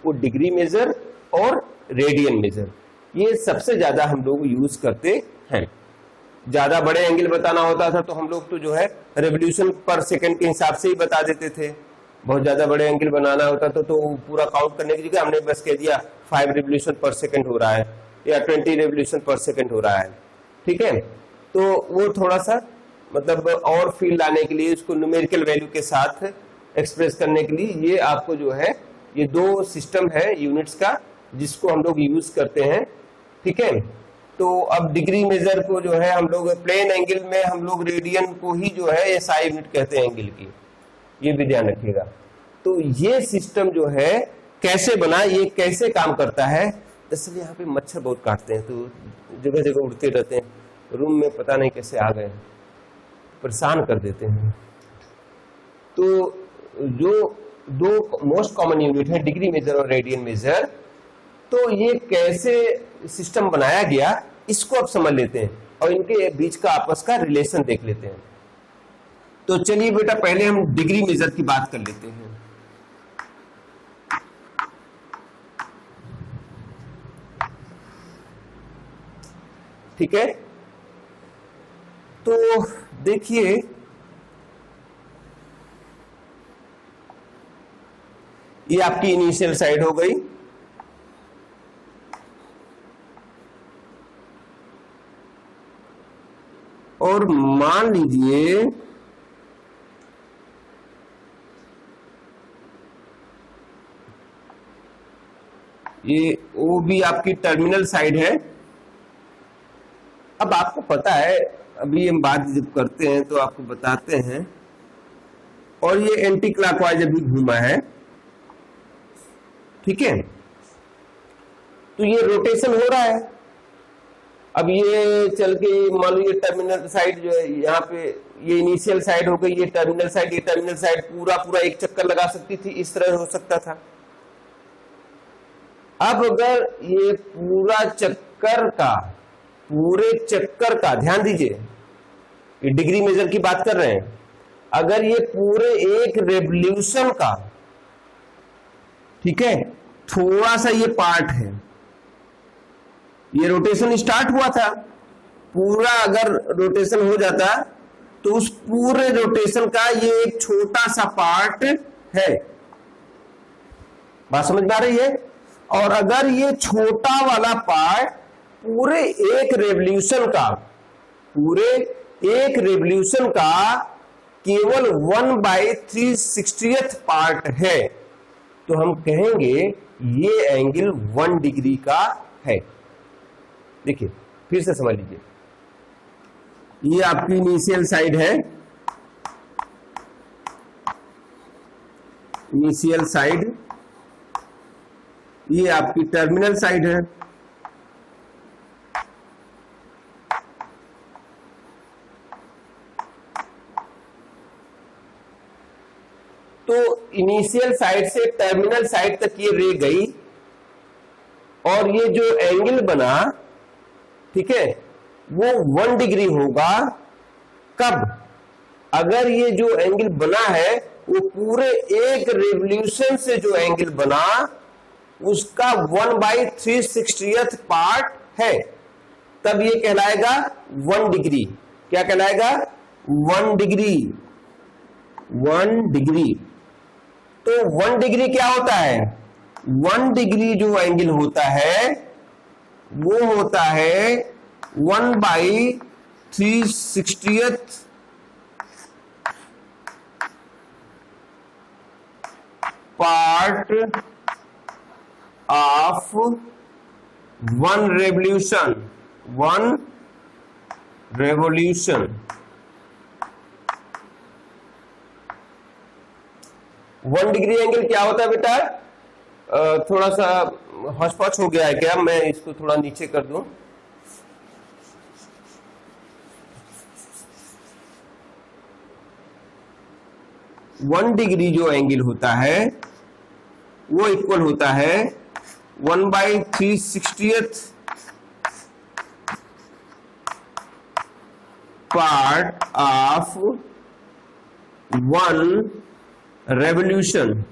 वो डिग्री मेजर और रेडियन मेजर, ये सबसे ज्यादा हम लोग यूज करते हैं। ज्यादा बड़े एंगल बताना होता था तो हम लोग तो जो है रेवोल्यूशन पर सेकंड के हिसाब से ही बता देते थे। बहुत ज्यादा बड़े एंगल बनाना होता था तो पूरा काउंट करने की जगह हमने बस कह दिया 5 रेवोल्यूशन पर सेकंड हो रहा है या 20 रेवोल्यूशन पर सेकंड हो रहा है, ठीक है। तो वो थोड़ा सा मतलब और फील्ड लाने के लिए, इसको न्यूमेरिकल वैल्यू के साथ एक्सप्रेस करने के लिए ये आपको जो है ये दो सिस्टम है यूनिट्स का जिसको हम लोग यूज करते हैं। ठीक है, तो अब डिग्री मेजर को जो है हम लोग प्लेन एंगल में हम लोग रेडियन को ही जो है एसआई यूनिट कहते हैं एंगल की, ये भी ध्यान रखिएगा। तो ये सिस्टम जो है कैसे बना, ये कैसे काम करता है। दरअसल यहाँ पे मच्छर बहुत काटते हैं तो जगह जगह उड़ते रहते हैं, रूम में पता नहीं कैसे आ गए, परेशान कर देते हैं। तो जो दो मोस्ट कॉमन यूनिट है डिग्री मेजर और रेडियन मेजर, तो ये कैसे सिस्टम बनाया गया इसको अब समझ लेते हैं और इनके बीच का आपस का रिलेशन देख लेते हैं। तो चलिए बेटा पहले हम डिग्री मेजर की बात कर लेते हैं। ठीक है, तो देखिए ये आपकी इनिशियल साइड हो गई, और मान लीजिए ये वो भी आपकी टर्मिनल साइड है। अब आपको पता है, अभी हम बात जब करते हैं तो आपको बताते हैं, और ये एंटी क्लॉकवाइज अभी घूमा है। ठीक है, तो ये रोटेशन हो रहा है। अब ये चल के मान लो ये टर्मिनल साइड जो है यहाँ पे ये इनिशियल साइड हो गई, ये टर्मिनल साइड, ये टर्मिनल साइड पूरा एक चक्कर लगा सकती थी, इस तरह हो सकता था। अब अगर ये पूरे चक्कर का ध्यान दीजिए, ये डिग्री मेजर की बात कर रहे हैं, अगर ये पूरे एक रेवोल्यूशन का, ठीक है, थोड़ा सा ये पार्ट है, ये रोटेशन स्टार्ट हुआ था, पूरा अगर रोटेशन हो जाता तो उस पूरे रोटेशन का ये एक छोटा सा पार्ट है। बात समझ में आ रही है? और अगर ये छोटा वाला पार्ट पूरे एक रेवोल्यूशन का केवल 1/360th पार्ट है, तो हम कहेंगे ये एंगल 1 डिग्री का है। देखिए फिर से समझ लीजिए, ये आपकी इनिशियल साइड है, इनिशियल साइड, ये आपकी टर्मिनल साइड है। तो इनिशियल साइड से टर्मिनल साइड तक ये रे गई, और ये जो एंगल बना, ठीक है, वो 1 डिग्री होगा। कब? अगर ये जो एंगल बना है वो पूरे एक रेवोल्यूशन से जो एंगल बना उसका 1/360th पार्ट है, तब ये कहलाएगा 1 डिग्री। क्या कहलाएगा? 1 डिग्री। 1 डिग्री। तो 1 डिग्री क्या होता है? 1 डिग्री जो एंगल होता है वो होता है 1/360th part of 1 revolution. 1 revolution. 1 degree angle क्या होता है बेटा? थोड़ा सा हौच-पौच हो गया है क्या? मैं इसको थोड़ा नीचे कर दूं। वन डिग्री जो एंगल होता है वो इक्वल होता है 1/360th पार्ट ऑफ 1 रेवोल्यूशन।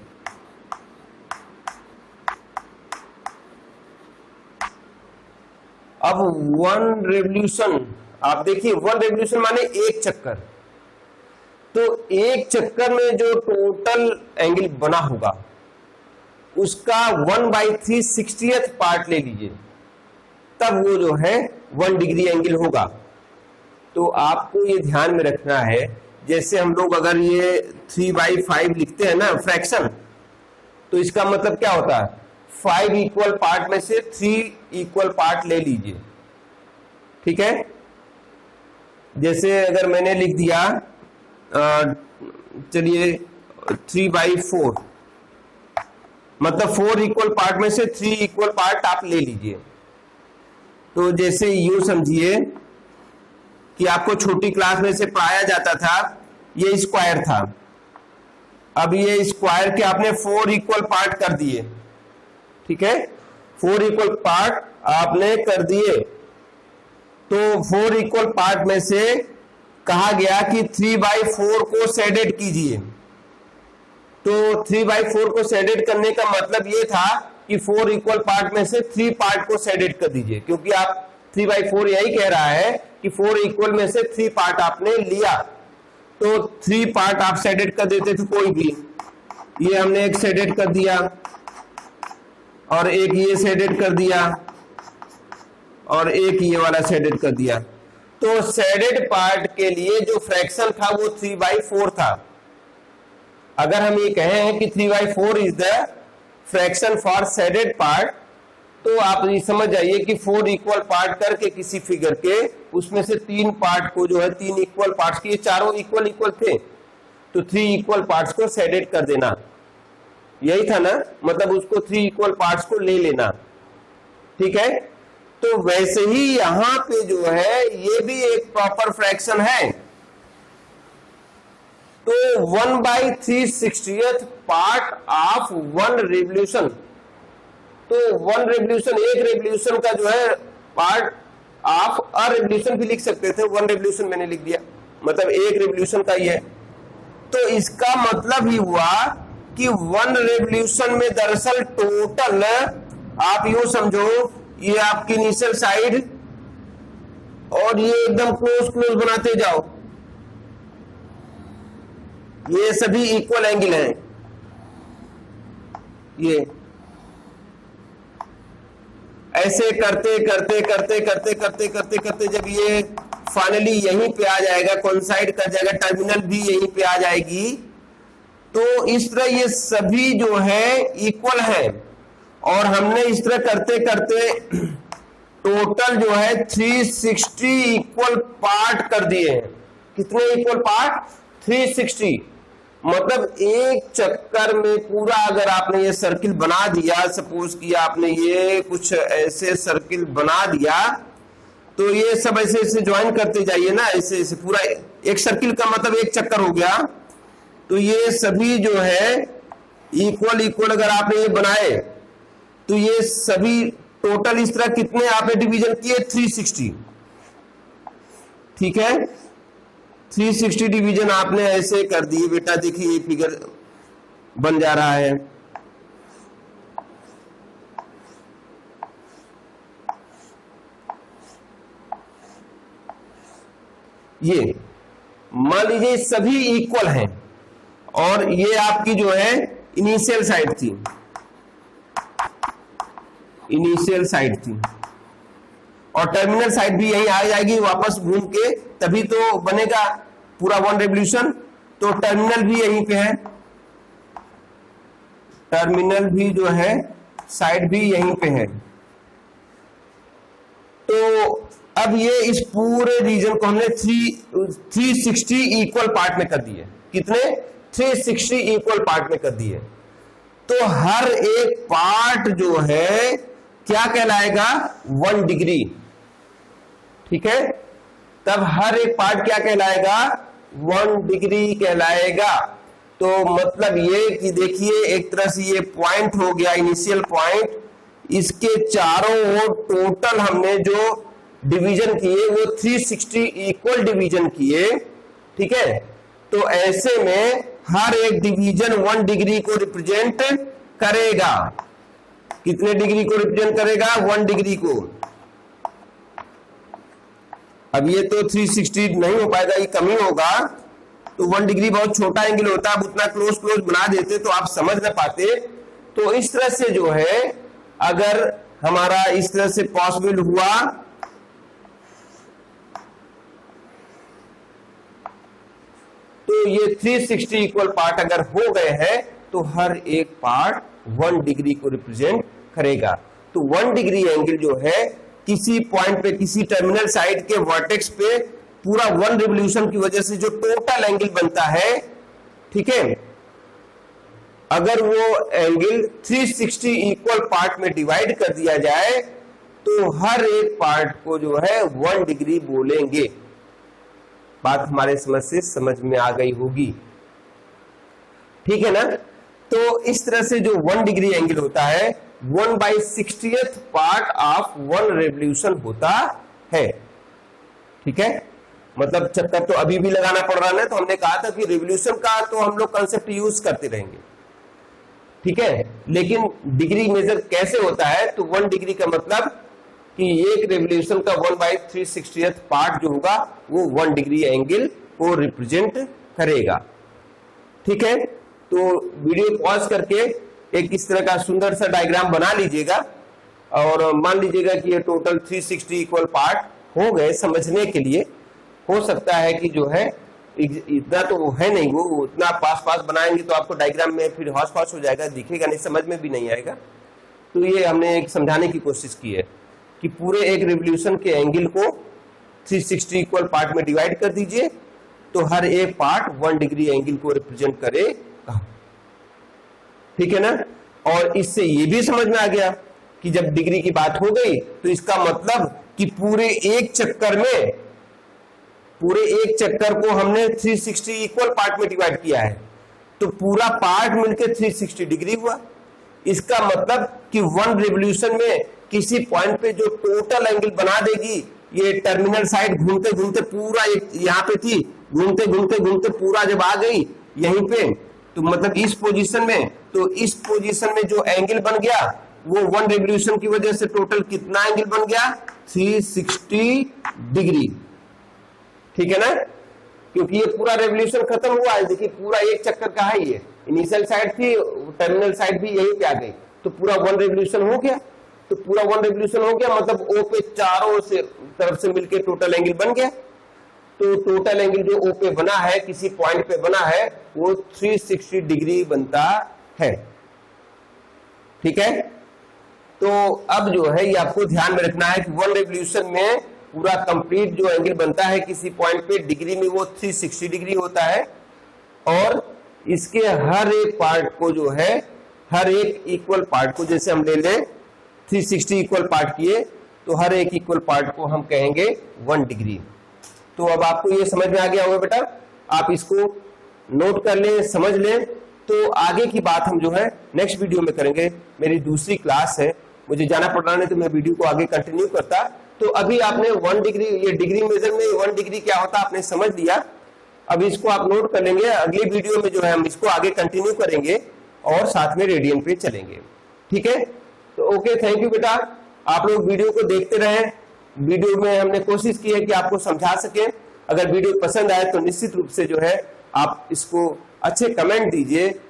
अब 1 रेवोल्यूशन, आप देखिए 1 रेवोल्यूशन माने एक चक्कर, तो एक चक्कर में जो टोटल एंगल बना होगा उसका 1/360th पार्ट ले लीजिए, तब वो जो है 1 डिग्री एंगल होगा। तो आपको ये ध्यान में रखना है, जैसे हम लोग अगर ये 3/5 लिखते हैं ना फ्रैक्शन, तो इसका मतलब क्या होता है, 5 इक्वल पार्ट में से 3 इक्वल पार्ट ले लीजिए। ठीक है, जैसे अगर मैंने लिख दिया चलिए 3/4, मतलब 4 इक्वल पार्ट में से 3 इक्वल पार्ट आप ले लीजिए। तो जैसे यूं समझिए कि आपको छोटी क्लास में से पढ़ाया जाता था, ये स्क्वायर था, अब ये स्क्वायर के आपने 4 इक्वल पार्ट कर दिए। ठीक है, 4 इक्वल पार्ट आपने कर दिए, तो 4 इक्वल पार्ट में से कहा गया कि 3/4 को शेडेड कीजिए। तो 3/4 को शेडेड करने का मतलब ये था कि 4 इक्वल पार्ट में से 3 पार्ट को शेडेड कर दीजिए, क्योंकि आप 3/4 यही कह रहा है कि 4 इक्वल में से 3 पार्ट आपने लिया, तो 3 पार्ट आप शेडेड कर देते थे कोई भी। ये हमने एक शेडेड कर दिया, और एक ये शेडेड कर दिया, और एक ये वाला शेडेड कर दिया। तो शेडेड पार्ट के लिए जो फ्रैक्शन था वो 3/4 था। अगर हम ये कहें कि 3/4 is the fraction for shaded part, तो आप ये समझ जाइए कि 4 इक्वल पार्ट करके किसी फिगर के उसमें से 3 पार्ट को जो है 3 इक्वल पार्ट्स के, ये चारों इक्वल इक्वल थे, तो 3 इक्वल पार्ट्स को शेडेड कर देना, यही था ना, मतलब उसको 3 इक्वल पार्ट्स को ले लेना। ठीक है, तो वैसे ही यहां पे जो है ये भी एक प्रॉपर फ्रैक्शन है। तो 1/360th पार्ट ऑफ 1 रेवोल्यूशन, तो 1 रेवोल्यूशन, एक रेवोल्यूशन का जो है पार्ट ऑफ अ रेवोल्यूशन भी लिख सकते थे, 1 रेवोल्यूशन मैंने लिख दिया, मतलब एक रेवोल्यूशन का ही है। तो इसका मतलब ही हुआ कि 1 रेवोल्यूशन में दरअसल टोटल, आप यूं समझो, ये आपकी इनिशियल साइड और ये एकदम क्लोज क्लोज बनाते जाओ, ये सभी इक्वल एंगल हैं। ये ऐसे करते करते करते करते करते करते करते जब ये फाइनली यहीं पे आ जाएगा, कोइंसाइड कर जाएगा, टर्मिनल भी यहीं पे आ जाएगी, तो इस तरह ये सभी जो है इक्वल है। और हमने इस तरह करते करते टोटल जो है 360 इक्वल पार्ट कर दिए हैं। कितने इक्वल पार्ट? 360। मतलब एक चक्कर में पूरा अगर आपने ये सर्किल बना दिया, सपोज किया आपने ये कुछ ऐसे सर्किल बना दिया, तो ये सब ऐसे ऐसे ज्वाइन करते जाइए ना, ऐसे ऐसे पूरा एक सर्किल का मतलब एक चक्कर हो गया। तो ये सभी जो है इक्वल इक्वल अगर आपने ये बनाए, तो ये सभी टोटल इस तरह कितने आपने डिवीजन किए? 360। ठीक है, 360 डिवीजन आपने ऐसे कर दिए बेटा। देखिए ये फिगर बन जा रहा है। ये मान लीजिए सभी इक्वल हैं, और ये आपकी जो है इनिशियल साइड थी, इनिशियल साइड थी, और टर्मिनल साइड भी यही आ जाएगी वापस घूम के, तभी तो बनेगा पूरा 1 रेवोल्यूशन। तो टर्मिनल भी यहीं पे है, टर्मिनल भी जो है साइड भी यहीं पे है। तो अब ये इस पूरे रीजन को हमने 360 इक्वल पार्ट में कर दिए। कितने? 360 इक्वल पार्ट में कर दिए। तो हर एक पार्ट जो है क्या कहलाएगा? 1 डिग्री। ठीक है, तब हर एक पार्ट क्या कहलाएगा? 1 डिग्री कहलाएगा। तो मतलब ये कि देखिए एक तरह से ये पॉइंट हो गया, इनिशियल पॉइंट, इसके चारों ओर टोटल हमने जो डिवीजन किए वो 360 इक्वल डिवीजन किए। ठीक है, तो ऐसे में हर एक डिवीजन 1 डिग्री को रिप्रेजेंट करेगा। कितने डिग्री को रिप्रेजेंट करेगा? 1 डिग्री को। अब ये तो 360 नहीं हो पाएगा, ये कम ही होगा। तो 1 डिग्री बहुत छोटा एंगल होता है, अब उतना क्लोज क्लोज बना देते तो आप समझ ना पाते। तो इस तरह से जो है अगर हमारा इस तरह से पॉसिबल हुआ तो ये 360 इक्वल पार्ट अगर हो गए हैं तो हर एक पार्ट 1 डिग्री को रिप्रेजेंट करेगा। तो 1 डिग्री एंगल जो है किसी पॉइंट पे, किसी टर्मिनल साइड के वर्टेक्स पे पूरा 1 रिवोल्यूशन की वजह से जो टोटल एंगल बनता है, ठीक है, अगर वो एंगल 360 इक्वल पार्ट में डिवाइड कर दिया जाए तो हर एक पार्ट को जो है 1 डिग्री बोलेंगे। बात हमारे समझ में आ गई होगी, ठीक है ना। तो इस तरह से जो 1 डिग्री एंगल होता है 1/60th पार्ट ऑफ 1 रेवोल्यूशन होता है, ठीक है। मतलब चक्कर तो अभी भी लगाना पड़ रहा है, तो हमने कहा था कि रिवोल्यूशन का तो हम लोग कंसेप्ट यूज करते रहेंगे, ठीक है, लेकिन डिग्री मेजर कैसे होता है, तो 1 डिग्री का मतलब कि एक रेवोल्यूशन का 1/360th पार्ट जो होगा वो 1 डिग्री एंगल को रिप्रेजेंट करेगा, ठीक है। तो वीडियो पॉज करके एक इस तरह का सुंदर सा डायग्राम बना लीजिएगा और मान लीजिएगा कि ये टोटल 360 इक्वल पार्ट हो गए। समझने के लिए हो सकता है कि जो है इतना तो है नहीं, वो उतना पास बनाएंगे तो आपको डायग्राम में फिर हौस पास हो जाएगा, दिखेगा नहीं, समझ में भी नहीं आएगा। तो ये हमने एक समझाने की कोशिश की है कि पूरे एक रिवोल्यूशन के एंगल को 360 इक्वल पार्ट में डिवाइड कर दीजिए तो हर एक पार्ट 1 डिग्री एंगल को रिप्रेजेंट करेगा, ठीक है ना। और इससे ये भी समझ में आ गया कि जब डिग्री की बात हो गई तो इसका मतलब कि पूरे एक चक्कर को हमने 360 इक्वल पार्ट में डिवाइड किया है तो पूरा पार्ट मिलकर 360 डिग्री हुआ। इसका मतलब कि 1 रिवोल्यूशन में किसी पॉइंट पे जो टोटल एंगल बना देगी, ये टर्मिनल साइड घूमते घूमते पूरा यहाँ पे थी, घूमते घूमते पूरा जब आ गई यहीं पे, तो मतलब इस पोजीशन में, तो इस पोजीशन में जो एंगल बन गया वो 1 रिवोल्यूशन की वजह से टोटल कितना एंगल बन गया, 360 डिग्री, ठीक है ना। क्योंकि ये पूरा रेवोल्यूशन खत्म हुआ है, देखिए पूरा एक चक्कर का है, ये इनिशियल साइड थी, टर्मिनल साइड भी यहीं पे आ गई, तो पूरा 1 रेवोल्यूशन हो गया। तो पूरा 1 रेवोल्यूशन हो गया मतलब ओ पे चारों से तरफ से मिलके टोटल एंगल बन गया। तो टोटल एंगल जो ओ पे बना है, किसी पॉइंट पे बना है, वो 360 डिग्री बनता है, ठीक है। तो अब जो है ये आपको ध्यान में रखना है कि 1 रेवोल्यूशन में पूरा कंप्लीट जो एंगल बनता है किसी पॉइंट पे डिग्री में वो 360 डिग्री होता है और इसके हर एक पार्ट को जो है, हर एक इक्वल पार्ट को, जैसे हम ले लें 360 इक्वल पार्ट किए तो हर एक इक्वल पार्ट को हम कहेंगे 1 डिग्री। तो अब आपको ये समझ में आ गया होगा बेटा, आप इसको नोट कर लें, समझ लें। तो आगे की बात हम जो है नेक्स्ट वीडियो में करेंगे। मेरी दूसरी क्लास है, मुझे जाना पड़ रहा है, तो मैं वीडियो को आगे कंटिन्यू करता। तो अभी आपने 1 डिग्री, ये डिग्री मेजर में 1 डिग्री क्या होता है आपने समझ लिया। अब इसको आप नोट कर लेंगे, अगली वीडियो में जो है हम इसको आगे कंटिन्यू करेंगे और साथ में रेडियन पे चलेंगे, ठीक है। तो ओके, थैंक यू बेटा। आप लोग वीडियो को देखते रहें। वीडियो में हमने कोशिश की है कि आपको समझा सके। अगर वीडियो पसंद आए तो निश्चित रूप से जो है आप इसको अच्छे कमेंट दीजिए।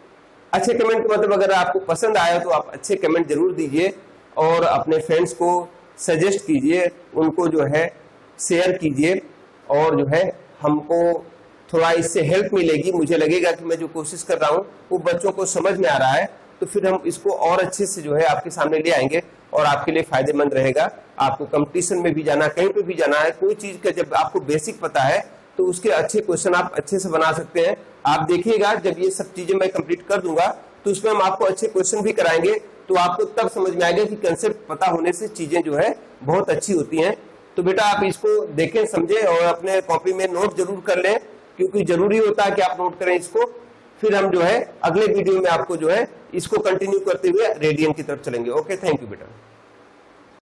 अच्छे कमेंट मतलब अगर आपको पसंद आया तो आप अच्छे कमेंट जरूर दीजिए और अपने फ्रेंड्स को सजेस्ट कीजिए, उनको जो है शेयर कीजिए और जो है हमको थोड़ा इससे हेल्प मिलेगी। मुझे लगेगा कि मैं जो कोशिश कर रहा हूँ वो बच्चों को समझ में आ रहा है, तो फिर हम इसको और अच्छे से जो है आपके सामने ले आएंगे और आपके लिए फायदेमंद रहेगा। आपको कंपटीशन में भी जाना, कहीं पे भी जाना है, कोई चीज का जब आपको बेसिक पता है तो उसके अच्छे क्वेश्चन आप अच्छे से बना सकते हैं। आप देखिएगा जब ये सब चीजें मैं कंप्लीट कर दूंगा तो उसमें हम आपको अच्छे क्वेश्चन भी कराएंगे, तो आपको तब समझ में आएगा कि कंसेप्ट पता होने से चीजें जो है बहुत अच्छी होती हैं। तो बेटा आप इसको देखें, समझें और अपने कॉपी में नोट जरूर कर लें, क्योंकि जरूरी होता है कि आप नोट करें इसको। फिर हम जो है अगले वीडियो में आपको जो है इसको कंटिन्यू करते हुए रेडियन की तरफ चलेंगे। ओके, थैंक यू बेटा।